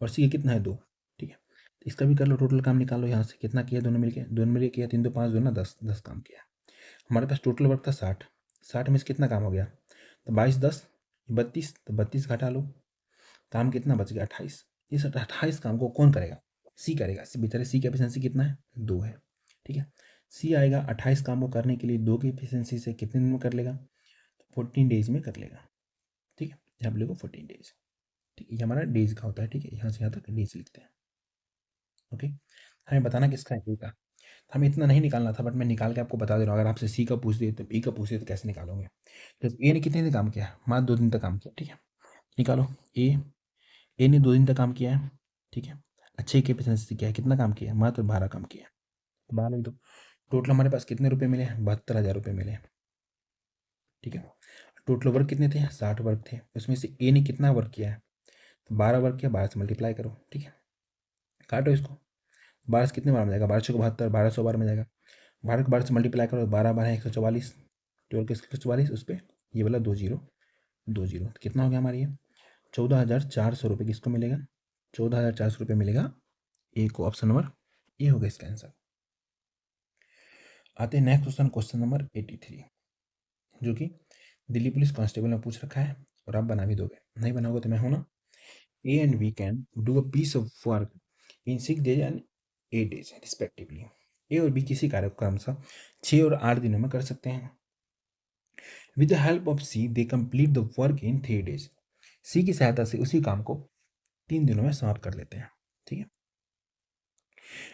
और सी का कितना है 2, ठीक है। तो इसका भी कर लो, टोटल काम निकालो, यहाँ से कितना किया दोनों मिलके, दोनों मिलके किया 3 2 5 2 ना 10, 10 काम किया। हमारे पास टोटल वर्क था 60, 60 में से कितना काम हो गया, तो 22 10 32, तो 32 घटा लो, काम कितना बच गया 28। इस 28 काम को कौन करेगा, सी करेगा। बेचारे सी की एफिशिएंसी कितना है 2 है, ठीक है। सी आएगा 28 काम को करने के लिए 2 की एफिशिएंसी से कितने दिन में कर लेगा, 14 डेज में कर लेगा, ठीक है। यहाँ पे लिखो 14 डेज, ठीक है, ये हमारा डेज का होता है, ठीक है। यहाँ से यहाँ तक डेज लिखते हैं, ओके। हमें बताना किसका है, ए का। हमें इतना नहीं निकालना था, बट मैं निकाल के आपको बता दे रहा हूँ। अगर आपसे सी का पूछ दिए तो बी का पूछ दिए तो कैसे निकालोगे। तो ए ने कितने दिन काम किया, मात्र 2 दिन तक काम किया, ठीक है। निकालो ए, ए ने 2 दिन तक काम किया है, ठीक है। अच्छे की एफिशिएंसी क्या है, कितना काम किया है, मात्र 12 काम किया है, 12 तो टोटल हमारे पास कितने रुपए मिले, 72,000 रुपये मिले, ठीक है। टोटल वर्क कितने थे, 60 वर्क थे, उसमें से ए ने कितना वर्क किया है, तो 12 वर्क किया, 12 से मल्टीप्लाई करो, ठीक है। काटो इसको, 12 से कितने बार में जाएगा, 12 को 72, 1200 बार में जाएगा। 12 को 12 से मल्टीप्लाई करो, 12 12 है 144, 12 के 144, उस पर ये वाला 2 जीरो 2 जीरो, तो कितना हो गया हमारी ये 14,400 रुपये किसको मिलेगा, 14,400 रुपये मिलेगा ए को। ऑप्शन नंबर ए होगा इसका आंसर। आते हैं नेक्स्ट क्वेश्चन, क्वेश्चन नंबर 83, जो कि दिल्ली पुलिस कांस्टेबल में पूछ रखा है, और आप बना भी दोगे, नहीं बनाओगे तो मैं हूं ना। A and B can do a piece of work in 6 days and 8 days respectively. A और बी किसी कार्य को क्रमशः 6 और 8 दिनों में कर सकते हैं। With the help of C they complete the work in 3 days. C की सहायता से उसी काम को 3 दिनों में समाप्त कर लेते हैं, ठीक है।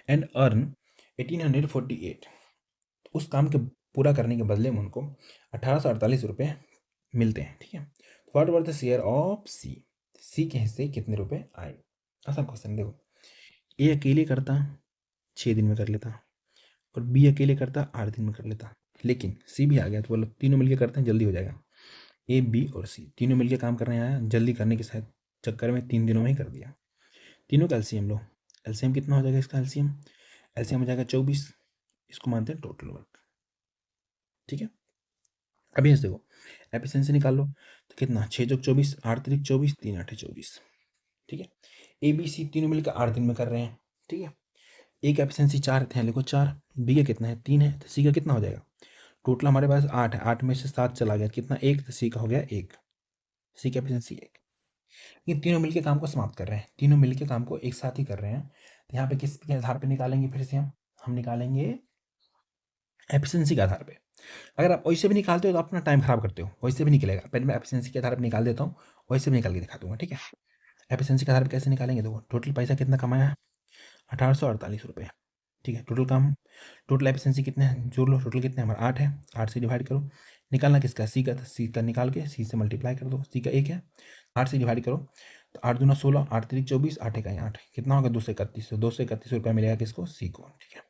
एंड अर्न 1848, उस काम के पूरा करने के बदले में उनको 1848 रुपये मिलते हैं, ठीक है। What were the share of C, C के हिस्से कितने रुपए आए। आसान क्वेश्चन, देखो ए अकेले करता 6 दिन में कर लेता, और बी अकेले करता 8 दिन में कर लेता, लेकिन सी भी आ गया तो बोलो तीनों मिलकर करते हैं, जल्दी हो जाएगा। ए बी और सी तीनों मिलकर काम करने आया, जल्दी करने के शायद चक्कर में 3 दिनों में ही कर दिया। तीनों का एलसीएम लो, एलसीएम कितना हो जाएगा इसका, एलसीएम एलसीएम हो जाएगा 24, इसको मानते हैं टोटल वर्क। ठीक है, अभी ऐसे देखो एफिशिएंसी निकाल लो, तो कितना 6 चौक 24, 8 तिरिक 24, 3 8 24। ठीक है, ए बी सी तीनों मिलकर 8 दिन में कर रहे हैं। ठीक है, एक एफिशिएंसी 4 थे, लिखो 4, बी का कितना है 3 है, तो सी का कितना हो जाएगा, टोटल हमारे पास 8 है, 8 में से 7 चला गया, कितना 1, तो सी का हो गया 1, सी की एफिशिएंसी 1। ये तीनों मिलकर काम को समाप्त कर रहे हैं, तीनों मिलकर काम को एक साथ ही कर रहे हैं। तो यहाँ पे किस के आधार पे निकालेंगे, फिर से हम निकालेंगे एफिशिएंसी के आधार पे। अगर आप वैसे भी निकालते हो तो अपना टाइम खराब करते हो, वैसे भी निकलेगा, पहले मैं एफिशिएंसी के आधार पर निकाल देता हूँ, वैसे भी निकाल के दिखा दूंगा। ठीक है, एफिशिएंसी के आधार पर कैसे निकालेंगे, देखो टोटल पैसा कितना कमाया है 1848 रुपये। ठीक है, टोटल काम, टोटल एफिशिएंसी कितने हैं जोड़ लो, टोटल कितने हमारा 8 है, 8 से डिवाइड करो, निकालना किसका सी का, सी का निकाल के सी से मल्टीप्लाई कर दो, सी का 1 है, 8 से डिवाइड करो, तो 8 दूना 16, 8 तिरिक 24, 8 इकाई 8, कितना होगा 231, तो 231 रुपये मिलेगा किसको, सी को। ठीक है,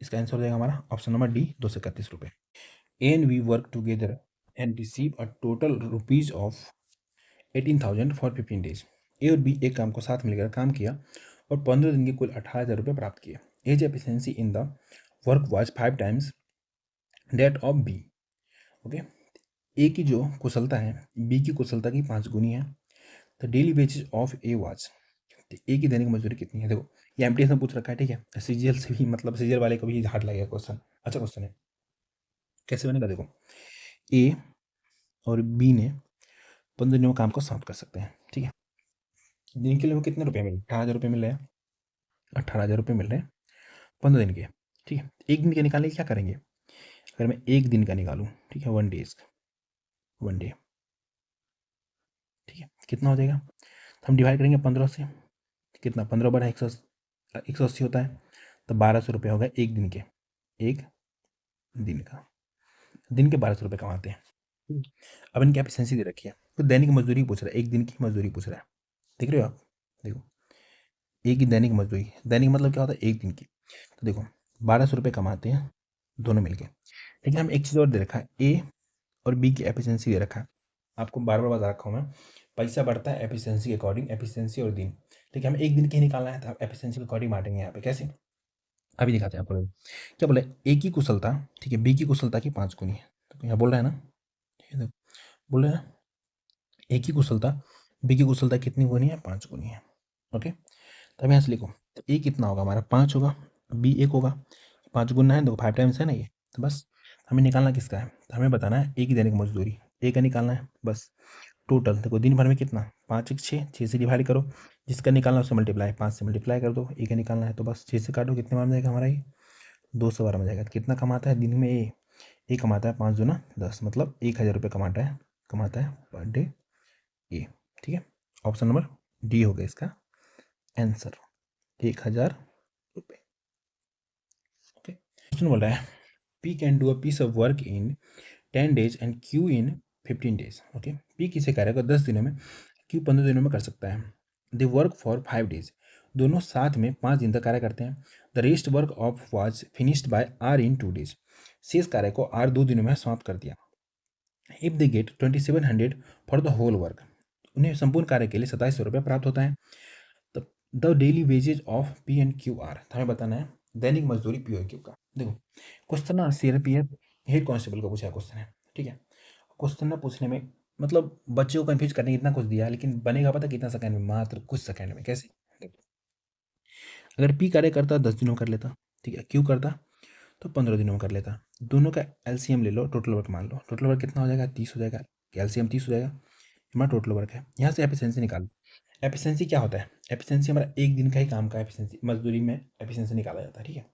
इसका आंसर हो जाएगा हमारा ऑप्शन नंबर डी, 231 रुपये। And we work together and receive a total rupees of 18,000 for 15 days. A और बी एक काम को साथ मिलकर काम किया और 15 दिन के कुल 18,000 रुपये प्राप्त किए। A's efficiency in the work was 5 times that of B. Okay, A की जो कुशलता है बी की कुशलता की 5 गुनी है। तो daily wages of A was, A की दैनिक मजदूरी कितनी है, देखो ये एमटीएस में पूछ रखा है। ठीक है, सीजीएल से भी, मतलब सीजीएल वाले को भी हार्ड लगेगा क्वेश्चन, अच्छा क्वेश्चन है। कैसे बनेगा, देखो ए और बी ने 15 दिनों में काम को समाप्त कर सकते हैं। ठीक है, दिन के लिए वो कितने रुपए मिले, 18,000 रुपये मिल रहे हैं, 18,000 रुपये मिल रहे हैं 15 दिन के। ठीक है, एक दिन के निकालने के क्या करेंगे, अगर मैं एक दिन का निकालूं, ठीक है, 1 डेज, 1 डे, ठीक है, कितना हो जाएगा, तो हम डिवाइड करेंगे 15 से, कितना 15 बड़ा 180 होता है, तो 1200 रुपये होगा एक दिन के, एक दिन का, दिन के 1200 रुपये कमाते हैं। अब इनकी एफिशिएंसी दे रखी है, तो दैनिक मजदूरी पूछ रहा है, एक दिन की मजदूरी पूछ रहा है, देख रहे हो आप, देखो एक की दैनिक मजदूरी, दैनिक मतलब क्या होता है, एक दिन की, तो देखो 1200 रुपये कमाते हैं दोनों मिलके। लेकिन हम एक चीज़ और दे रखा है, ए और बी की एफिशिएंसी दे रखा है, आपको बार बार बता रखा हूँ मैं, पैसा बढ़ता है एफिशिएंसी के अकॉर्डिंग, एफिशिएंसी और दिन। ठीक है, हमें एक दिन के ही निकालना है, तो आप एफिशिएंसी के अकॉर्डिंग बांटेंगे यहाँ पे, कैसे अभी दिखाते हैं आपको। क्या बोले, ए की कुशलता, ठीक है, बी की कुशलता की 5 गुनी है, तो यहाँ बोल रहा है ना, ठीक है, देखो बोल रहे हैं ना, ए की कुशलता बी की कुशलता कितनी गुनी है, 5 गुनी है। ओके, तब यहाँ से लिखो, तो ए कितना होगा हमारा 5 होगा, बी 1 होगा, 5 गुना है, देखो 5 टाइम्स है ना ये, तो बस हमें निकालना किसका है, तो हमें बताना है ए की दैनिक मजदूरी, ए का निकालना है बस। टोटल देखो दिन भर में कितना, 5 1 6, 6 से डिवाइड करो, जिसका निकालना है उससे मल्टीप्लाई, 5 से मल्टीप्लाई कर दो, ए का निकालना है तो बस 6 से काटो, कितने में जाएगा हमारा ये 212 में जाएगा। कितना कमाता है दिन में ए कमाता है 5 दूना 10, मतलब 1,000 रुपये कमाता है पर डे ए। ठीक है, ऑप्शन नंबर डी हो गया इसका आंसर, 1,000 रुपये। ओके, क्वेश्चन बोल रहा है P can do a piece of work in 10 days and Q in 15 days. Okay, P किसी कार्य को 10 दिनों में, क्यू 15 दिनों में कर सकता है। दे वर्क फॉर 5 डेज, दोनों साथ में 5 दिन तक कार्य करते हैं। The rest work of was finished by R in 2 days, शेष कार्य को आर 2 दिनों में समाप्त कर दिया। If they get 2700 for the whole work, उन्हें संपूर्ण कार्य के लिए 2700 रुपये प्राप्त होता है। The daily wages of P and Q R, हमें बताना है दैनिक मजदूरी पी और क्यू का। देखो क्वेश्चन ना सीआरपीएफ हेड कांस्टेबल का पूछा क्वेश्चन है। ठीक है, क्वेश्चन ना पूछने में मतलब बच्चे को कंफ्यूज करने इतना कुछ दिया, लेकिन बनेगा पता कितना सेकंड में, मात्र कुछ सेकंड में। कैसे, देखो अगर पी कार्य करता 10 दिनों में कर लेता, ठीक है, क्यू करता तो 15 दिनों में कर लेता, दोनों का एलसीएम ले लो, टोटल वर्क मान लो, टोटल वर्क कितना हो जाएगा 30 हो जाएगा, एलसीएम 30 हो जाएगा, हमारा टोटल वर्क है। यहाँ से एफिशिएंसी निकाल, एफिशिएंसी क्या होता है, एफिशिएंसी हमारा एक दिन का ही काम का एफिशिएंसी, मजदूरी में एफिशिएंसी निकाला जाता है। ठीक है,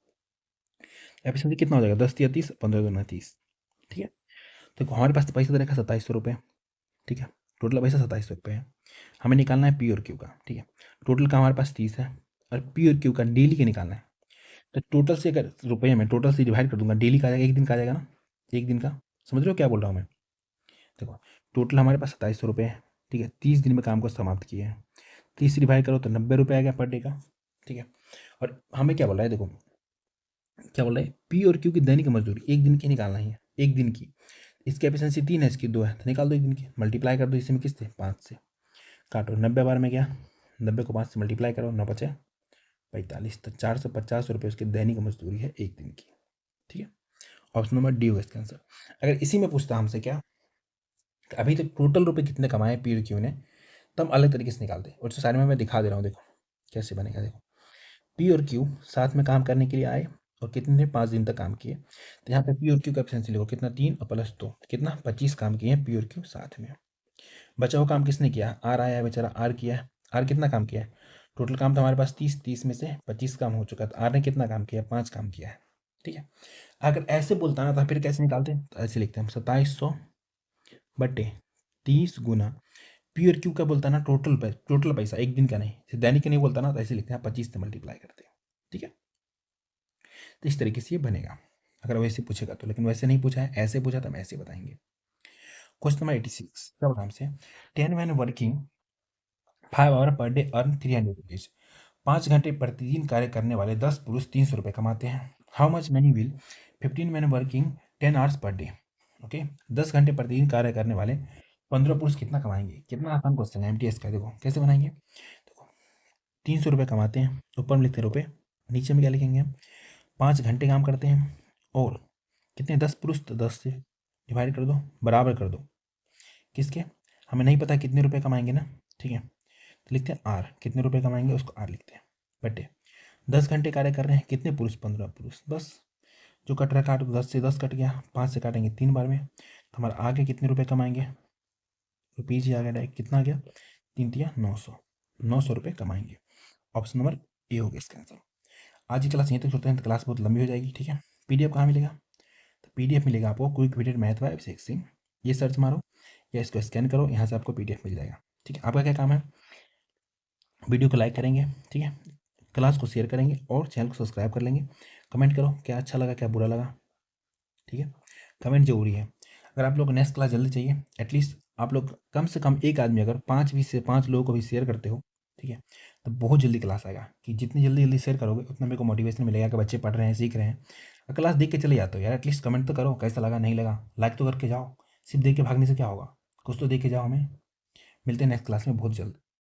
एफिशिएंसी कितना हो जाएगा 10 या 30, 15 दूना 30। ठीक है, तो हमारे पास पैसा दे रखा 2700 रुपये। ठीक है, टोटल पैसा 2700 रुपये है, हमें निकालना है पी और क्यू का। ठीक है, टोटल का हमारे पास 30 है और पी और क्यू का डेली के निकालना है, तो टोटल से अगर रुपये में टोटल से डिवाइड कर दूंगा, डेली का आ जाएगा, एक दिन का आ जाएगा ना, एक दिन का, समझ रहे हो क्या बोल रहा हूँ मैं। देखो टोटल हमारे पास 2700 रुपये है। ठीक है, 30 दिन में काम को समाप्त किए हैं, 30 से डिवाइड करो तो 90 रुपये आ गया पर डे का। ठीक है, और हमें क्या बोल रहा है, देखो क्या बोल रहा है, पी और क्यू की दैनिक मजदूरी एक दिन की निकालना ही है, एक दिन की। इसकी एफिशिएंसी 3 है, इसकी 2 है, तो निकाल दो एक दिन की, मल्टीप्लाई कर दो इसमें किससे 5 से, काटो 90 बार में गया, 90 को 5 से मल्टीप्लाई करो, 9 बचे 45, तो 450 रुपये उसकी दैनिक मजदूरी है एक दिन की। ठीक है, ऑप्शन नंबर डी होगा इसका आंसर। अगर इसी में पूछता हमसे क्या, अभी तक टोटल रुपये कितने कमाए पी और क्यू ने, तो हम अलग तरीके से निकालते हैं। और तो सारे में मैं दिखा दे रहा हूँ, देखो कैसे बनेगा। देखो पी और क्यू साथ में काम करने के लिए आए और कितने ने 5 दिन तक काम किए, तो यहाँ पे पी और क्यू का एफिशिएंसी लिखो, कितना 3 और प्लस 2 कितना 25 काम किए हैं पी और क्यू साथ में। बचा हुआ काम किसने किया, आर आया है बेचारा, आर किया है। आर कितना काम किया है, टोटल काम तो हमारे पास 30 में से 25 काम हो चुका है, तो आर ने कितना काम किया, 5 काम किया है। ठीक है, अगर ऐसे बोलता ना तो फिर कैसे निकालते हैं, तो ऐसे लिखते हैं 2700 बटे 30 गुना पी और क्यू का बोलता ना टोटल पैसा एक दिन का नहीं, दैनिक का नहीं बोलता ना, तो ऐसे लिखते हैं 25 से मल्टीप्लाई करते हैं। ठीक है, तो इस तरीके से ये बनेगा अगर वैसे पूछेगा तो, लेकिन वैसे नहीं पूछा है, ऐसे पूछा तो हम ऐसे बताएंगे। क्वेश्चन नंबर 86 क्या बताऊँ से, 10 man working 5 hour per day earn 300 rupees. 5 घंटे प्रतिदिन कार्य करने वाले 10 पुरुष 300 रुपये कमाते हैं। How much money will 15 man working 10 hours per day. Okay, 10 घंटे प्रतिदिन कार्य करने वाले 15 पुरुष कितना कमाएंगे। कितना आसान क्वेश्चन है एमटीएस का। देखो कैसे बनाएंगे, देखो 300 रुपये कमाते हैं, ऊपर में लिखते हैं रुपये, नीचे में क्या लिखेंगे, 5 घंटे काम करते हैं और कितने 10 पुरुष, तो 10 से डिवाइड कर दो, बराबर कर दो किसके, हमें नहीं पता कितने रुपए कमाएंगे ना। ठीक है, तो लिखते हैं आर, कितने रुपए कमाएंगे उसको आर लिखते हैं, बटे 10 घंटे कार्य कर रहे हैं, कितने पुरुष 15 पुरुष, बस जो कट रहा काट, 10 से 10 कट गया, 5 से काटेंगे 3 बार में, तो हमारा आगे कितने रुपए कमाएंगे, रुपीज ही आ गया डायरेक्ट, कितना आ गया 3 तिया 900 रुपये कमाएंगे। ऑप्शन नंबर ए हो गया इसका आंसर। आज की क्लास यहीं तक छोड़ते हैं, तो क्लास बहुत लंबी हो जाएगी। ठीक है, पीडीएफ कहाँ मिलेगा, तो पीडीएफ मिलेगा आपको quick witted math bye Abhishek Singh, ये सर्च मारो या इसको स्कैन करो, यहाँ से आपको पीडीएफ मिल जाएगा। ठीक है, आपका क्या काम है, वीडियो को लाइक करेंगे, ठीक है, क्लास को शेयर करेंगे और चैनल को सब्सक्राइब कर लेंगे। कमेंट करो क्या अच्छा लगा क्या बुरा लगा। ठीक है, कमेंट जरूरी है। अगर आप लोग नेक्स्ट क्लास जल्दी चाहिए, एटलीस्ट आप लोग कम से कम एक आदमी अगर 5 लोगों को भी शेयर करते हो, ठीक है, तो बहुत जल्दी क्लास आएगा। कि जितनी जल्दी जल्दी शेयर करोगे उतना मेरे को मोटिवेशन मिलेगा कि बच्चे पढ़ रहे हैं, सीख रहे हैं। क्लास देख के चले जाते हो यार, एटलीस्ट कमेंट तो करो कैसा लगा नहीं लगा, लाइक तो करके जाओ। सिर्फ देख के भागने से क्या होगा, कुछ तो देख के जाओ। हमें मिलते हैं नेक्स्ट क्लास में बहुत जल्द।